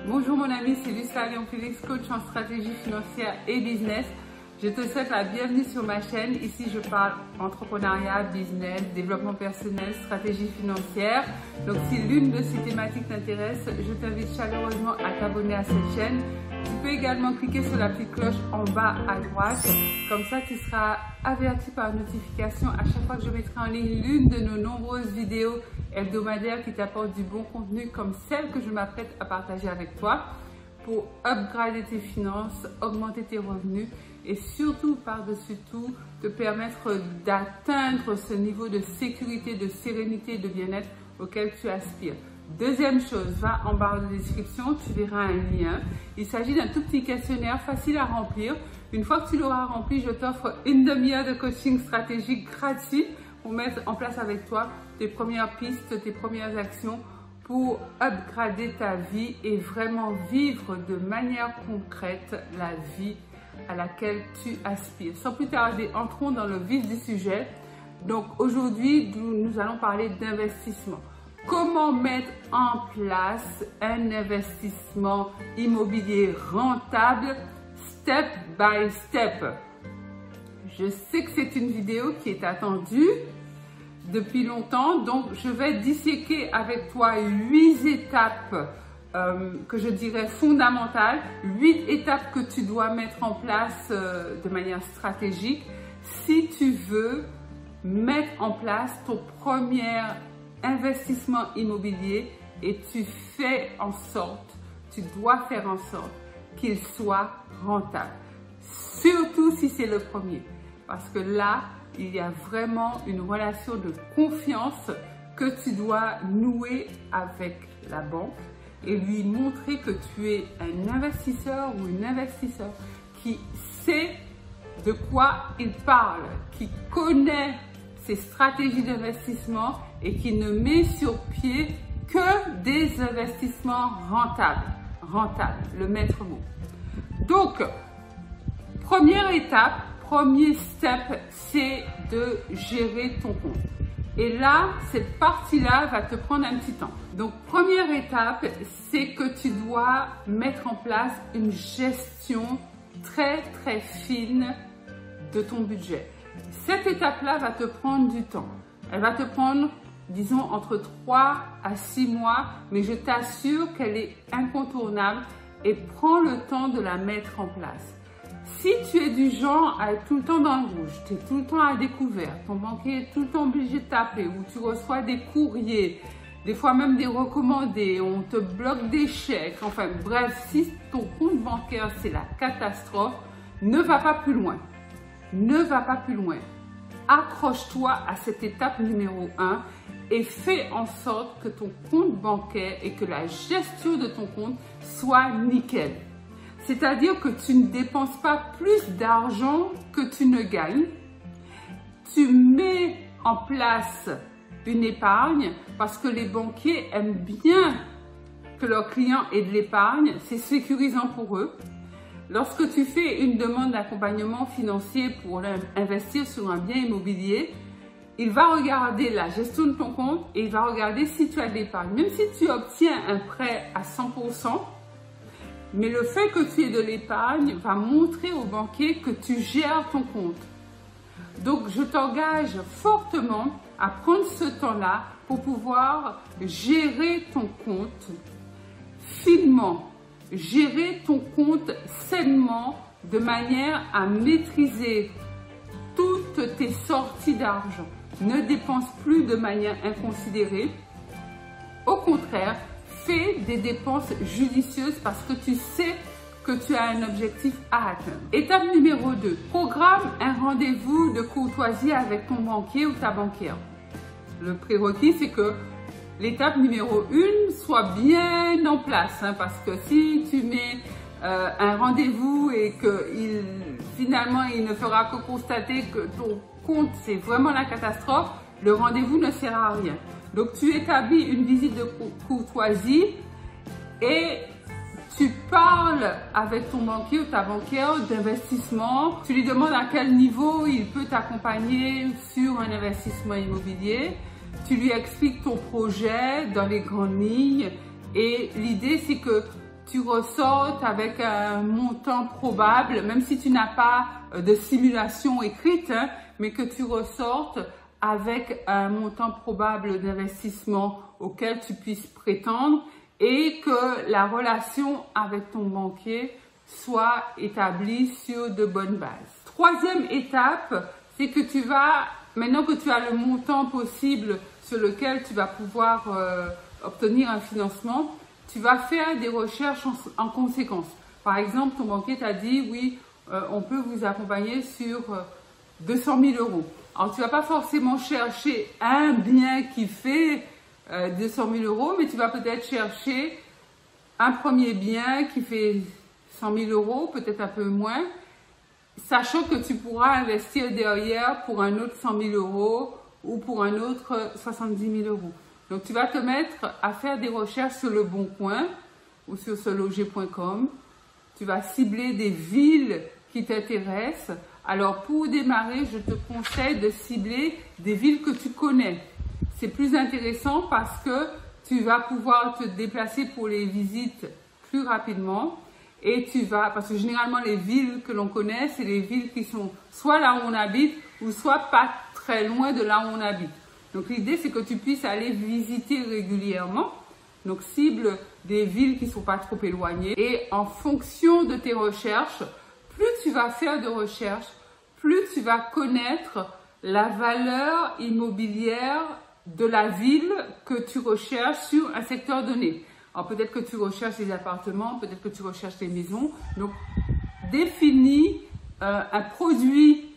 Bonjour mon ami, c'est Lucilla Léon-Félix, coach en stratégie financière et business. Je te souhaite la bienvenue sur ma chaîne. Ici, je parle entrepreneuriat, business, développement personnel, stratégie financière. Donc, si l'une de ces thématiques t'intéresse, je t'invite chaleureusement à t'abonner à cette chaîne. Tu peux également cliquer sur la petite cloche en bas à droite. Comme ça, tu seras averti par notification à chaque fois que je mettrai en ligne l'une de nos nombreuses vidéos hebdomadaires qui t'apportent du bon contenu comme celle que je m'apprête à partager avec toi pour upgrader tes finances, augmenter tes revenus et surtout, par-dessus tout, te permettre d'atteindre ce niveau de sécurité, de sérénité et de bien-être auquel tu aspires. Deuxième chose, va en barre de description, tu verras un lien. Il s'agit d'un tout petit questionnaire facile à remplir. Une fois que tu l'auras rempli, je t'offre une demi-heure de coaching stratégique gratuit pour mettre en place avec toi tes premières pistes, tes premières actions pour upgrader ta vie et vraiment vivre de manière concrète la vie à laquelle tu aspires. Sans plus tarder, entrons dans le vif du sujet. Donc aujourd'hui, nous allons parler d'investissement. Comment mettre en place un investissement immobilier rentable step by step? Je sais que c'est une vidéo qui est attendue depuis longtemps, donc je vais disséquer avec toi 8 étapes que je dirais fondamentales, 8 étapes que tu dois mettre en place de manière stratégique si tu veux mettre en place ton premier investissement immobilier et tu fais en sorte, tu dois faire en sorte qu'il soit rentable. Surtout si c'est le premier, parce que là, il y a vraiment une relation de confiance que tu dois nouer avec la banque et lui montrer que tu es un investisseur ou une investisseur qui sait de quoi il parle, qui connaît ses stratégies d'investissement et qui ne met sur pied que des investissements rentables. Rentable, le maître mot. Donc, première étape, premier step, c'est de gérer ton compte. Et là, cette partie-là va te prendre un petit temps. Donc, première étape, c'est que tu dois mettre en place une gestion très fine de ton budget. Cette étape-là va te prendre du temps. Elle va te prendre, disons, entre 3 à 6 mois, mais je t'assure qu'elle est incontournable et prends le temps de la mettre en place. Si tu es du genre à être tout le temps dans le rouge, tu es tout le temps à découvert, ton banquier est tout le temps obligé de taper, ou tu reçois des courriers, des fois même des recommandés, on te bloque des chèques, enfin bref, si ton compte bancaire c'est la catastrophe, ne va pas plus loin. Ne va pas plus loin. Accroche-toi à cette étape numéro 1 et fais en sorte que ton compte bancaire et que la gestion de ton compte soit nickel. C'est-à-dire que tu ne dépenses pas plus d'argent que tu ne gagnes. Tu mets en place une épargne parce que les banquiers aiment bien que leurs clients aient de l'épargne. C'est sécurisant pour eux. Lorsque tu fais une demande d'accompagnement financier pour investir sur un bien immobilier, il va regarder la gestion de ton compte et il va regarder si tu as de l'épargne. Même si tu obtiens un prêt à 100%, mais le fait que tu aies de l'épargne va montrer au banquier que tu gères ton compte. Donc, je t'engage fortement à prendre ce temps-là pour pouvoir gérer ton compte finement. Gérer ton compte sainement de manière à maîtriser toutes tes sorties d'argent. Ne dépense plus de manière inconsidérée. Au contraire, fais des dépenses judicieuses parce que tu sais que tu as un objectif à atteindre. Étape numéro 2. Programme un rendez-vous de courtoisie avec ton banquier ou ta banquière. Le prérequis, c'est que l'étape numéro 1 soit bien en place, parce que si tu mets un rendez-vous et que finalement il ne fera que constater que ton compte c'est vraiment la catastrophe, le rendez-vous ne sert à rien. Donc tu établis une visite de courtoisie et tu parles avec ton banquier ou ta banquière d'investissement. Tu lui demandes à quel niveau il peut t'accompagner sur un investissement immobilier. Tu lui expliques ton projet dans les grandes lignes et l'idée c'est que tu ressortes avec un montant probable, même si tu n'as pas de simulation écrite, hein, mais que tu ressortes avec un montant probable d'investissement auquel tu puisses prétendre et que la relation avec ton banquier soit établie sur de bonnes bases. Troisième étape, c'est que tu vas, maintenant que tu as le montant possible sur lequel tu vas pouvoir obtenir un financement, tu vas faire des recherches en conséquence. Par exemple, ton banquier t'a dit, oui, on peut vous accompagner sur 200 000 euros. Alors, tu ne vas pas forcément chercher un bien qui fait 200 000 euros, mais tu vas peut-être chercher un premier bien qui fait 100 000 euros, peut-être un peu moins, sachant que tu pourras investir derrière pour un autre 100 000 euros ou pour un autre 70 000 euros. Donc, tu vas te mettre à faire des recherches sur Le Bon Coin ou sur seloger.com. Tu vas cibler des villes qui t'intéressent. Alors, pour démarrer, je te conseille de cibler des villes que tu connais. C'est plus intéressant parce que tu vas pouvoir te déplacer pour les visites plus rapidement. Et tu vas, parce que généralement, les villes que l'on connaît, c'est les villes qui sont soit là où on habite ou soit pas très loin de là où on habite. Donc, l'idée, c'est que tu puisses aller visiter régulièrement. Donc, cible des villes qui ne sont pas trop éloignées. Et en fonction de tes recherches, plus tu vas faire de recherches, plus tu vas connaître la valeur immobilière de la ville que tu recherches sur un secteur donné. Alors, peut-être que tu recherches des appartements, peut-être que tu recherches des maisons. Donc, définis un produit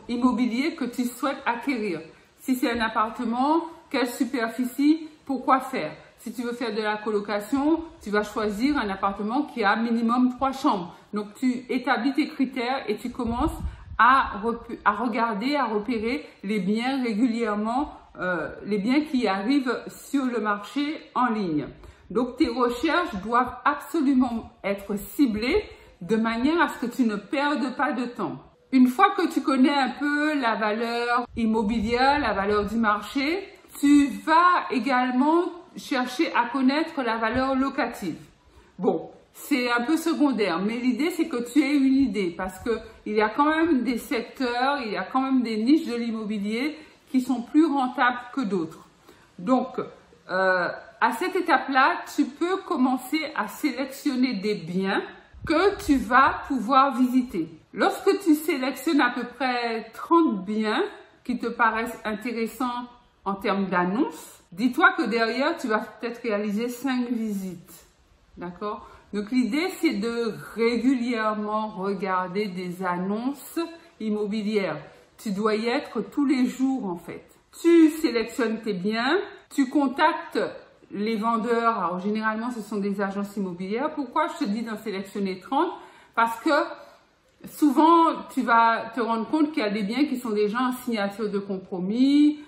immobilier que tu souhaites acquérir. Si c'est un appartement, quelle superficie, pourquoi faire? Si tu veux faire de la colocation, tu vas choisir un appartement qui a minimum 3 chambres. Donc, tu établis tes critères et tu commences à regarder, à repérer les biens régulièrement, les biens qui arrivent sur le marché en ligne. Donc, tes recherches doivent absolument être ciblées de manière à ce que tu ne perdes pas de temps. Une fois que tu connais un peu la valeur immobilière, la valeur du marché, tu vas également chercher à connaître la valeur locative. Bon, c'est un peu secondaire, mais l'idée, c'est que tu aies une idée parce qu'il y a quand même des secteurs, il y a quand même des niches de l'immobilier qui sont plus rentables que d'autres. Donc, à cette étape-là, tu peux commencer à sélectionner des biens que tu vas pouvoir visiter. Lorsque tu sélectionnes à peu près 30 biens qui te paraissent intéressants en termes d'annonces, dis-toi que derrière, tu vas peut-être réaliser 5 visites. D'accord? Donc, l'idée, c'est de régulièrement regarder des annonces immobilières. Tu dois y être tous les jours, en fait. Tu sélectionnes tes biens, tu contactes les vendeurs. Alors, généralement, ce sont des agences immobilières. Pourquoi je te dis d'en sélectionner 30? Parce que souvent, tu vas te rendre compte qu'il y a des biens qui sont déjà en signature de compromis,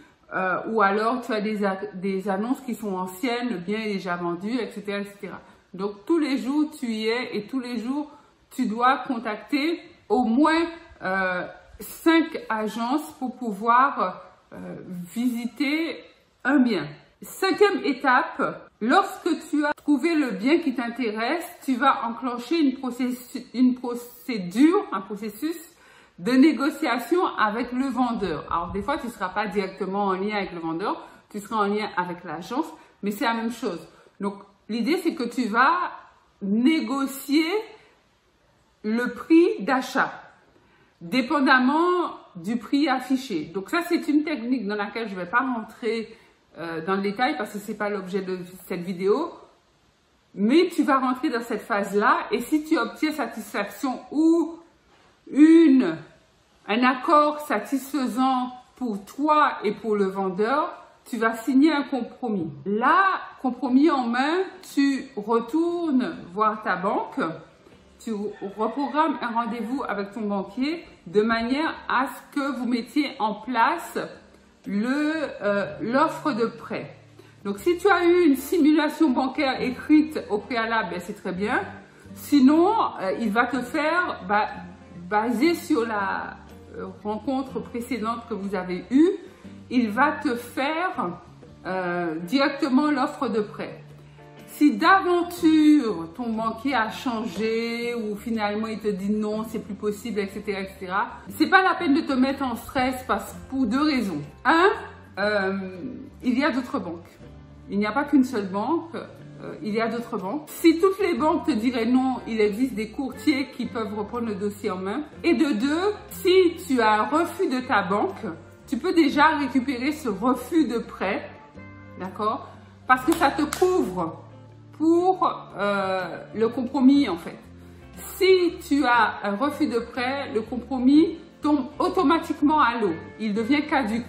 ou alors tu as des annonces qui sont anciennes, le bien est déjà vendu, etc., etc. Donc, tous les jours, tu y es et tous les jours, tu dois contacter au moins 5 agences pour pouvoir visiter un bien. 5e étape, lorsque tu as trouvé le bien qui t'intéresse, tu vas enclencher un processus de négociation avec le vendeur. Alors, des fois, tu ne seras pas directement en lien avec le vendeur, tu seras en lien avec l'agence, mais c'est la même chose. Donc, l'idée, c'est que tu vas négocier le prix d'achat, dépendamment du prix affiché. Donc, ça, c'est une technique dans laquelle je ne vais pas rentrer dans le détail parce que ce n'est pas l'objet de cette vidéo. Mais tu vas rentrer dans cette phase-là et si tu obtiens satisfaction ou un accord satisfaisant pour toi et pour le vendeur, tu vas signer un compromis. Là, compromis en main, tu retournes voir ta banque, tu reprogrammes un rendez-vous avec ton banquier de manière à ce que vous mettiez en place l'offre de prêt. Donc, si tu as eu une simulation bancaire écrite au préalable, ben, c'est très bien. Sinon, il va te faire, basé sur la rencontre précédente que vous avez eue, il va te faire directement l'offre de prêt. Si d'aventure ton banquier a changé ou finalement il te dit non, c'est plus possible, etc., etc., c'est pas la peine de te mettre en stress pour deux raisons. Un, il y a d'autres banques. Il n'y a pas qu'une seule banque. Il y a d'autres banques. Si toutes les banques te diraient non, il existe des courtiers qui peuvent reprendre le dossier en main. Et de deux, si tu as un refus de ta banque, tu peux déjà récupérer ce refus de prêt, d'accord? Parce que ça te couvre pour le compromis en fait. Si tu as un refus de prêt, le compromis tombe automatiquement à l'eau. Il devient caduc.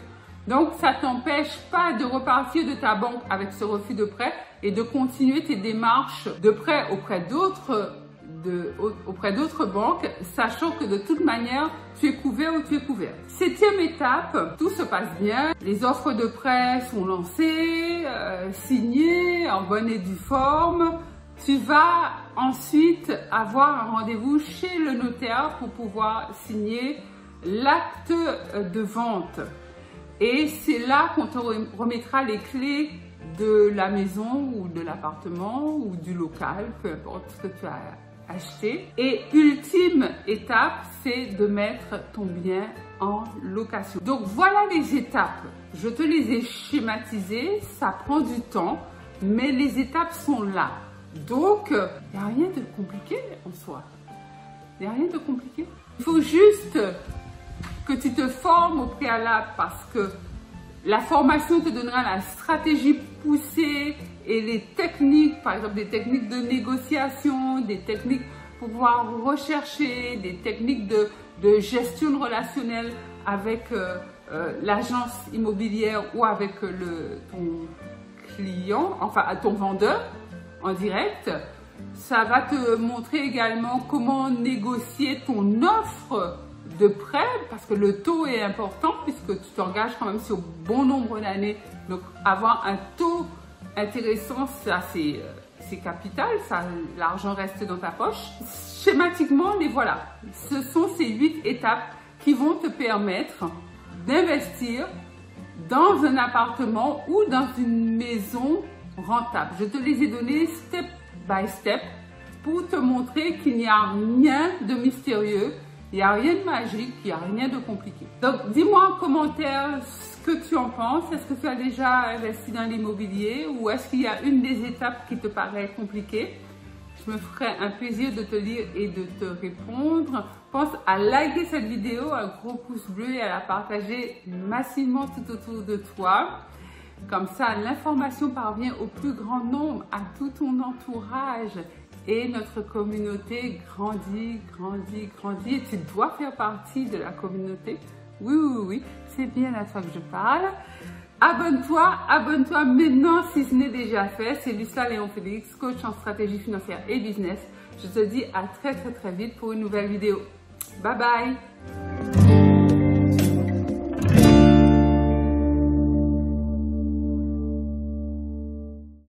Donc, ça ne t'empêche pas de repartir de ta banque avec ce refus de prêt et de continuer tes démarches de prêt auprès d'autres banques, sachant que de toute manière, tu es couvert ou tu es couvert. Septième étape, tout se passe bien. Les offres de prêt sont lancées, signées en bonne et due forme. Tu vas ensuite avoir un rendez-vous chez le notaire pour pouvoir signer l'acte de vente. Et c'est là qu'on te remettra les clés de la maison ou de l'appartement ou du local, peu importe ce que tu as acheté. Et ultime étape, c'est de mettre ton bien en location. Donc voilà les étapes. Je te les ai schématisées, ça prend du temps, mais les étapes sont là. Donc, il n'y a rien de compliqué en soi. Il n'y a rien de compliqué. Il faut juste que tu te formes au préalable parce que la formation te donnera la stratégie poussée et les techniques, par exemple des techniques de négociation, des techniques pour pouvoir rechercher, des techniques de gestion relationnelle avec l'agence immobilière ou avec ton client, enfin ton vendeur en direct. Ça va te montrer également comment négocier ton offre de prêt parce que le taux est important puisque tu t'engages quand même sur bon nombre d'années. Donc avoir un taux intéressant, ça c'est capital, ça l'argent reste dans ta poche. Schématiquement, les voilà. Ce sont ces 8 étapes qui vont te permettre d'investir dans un appartement ou dans une maison rentable. Je te les ai donnés step by step pour te montrer qu'il n'y a rien de mystérieux. Il n'y a rien de magique, il n'y a rien de compliqué. Donc, dis-moi en commentaire ce que tu en penses. Est-ce que tu as déjà investi dans l'immobilier ou est-ce qu'il y a une des étapes qui te paraît compliquée? Je me ferai un plaisir de te lire et de te répondre. Pense à liker cette vidéo, un gros pouce bleu et à la partager massivement tout autour de toi. Comme ça, l'information parvient au plus grand nombre, à tout ton entourage. Et notre communauté grandit, grandit, grandit. Et tu dois faire partie de la communauté. Oui, oui, oui, c'est bien à toi que je parle. Abonne-toi maintenant si ce n'est déjà fait. C'est Lucila Léon Félix, coach en stratégie financière et business. Je te dis à très, très, très vite pour une nouvelle vidéo. Bye bye!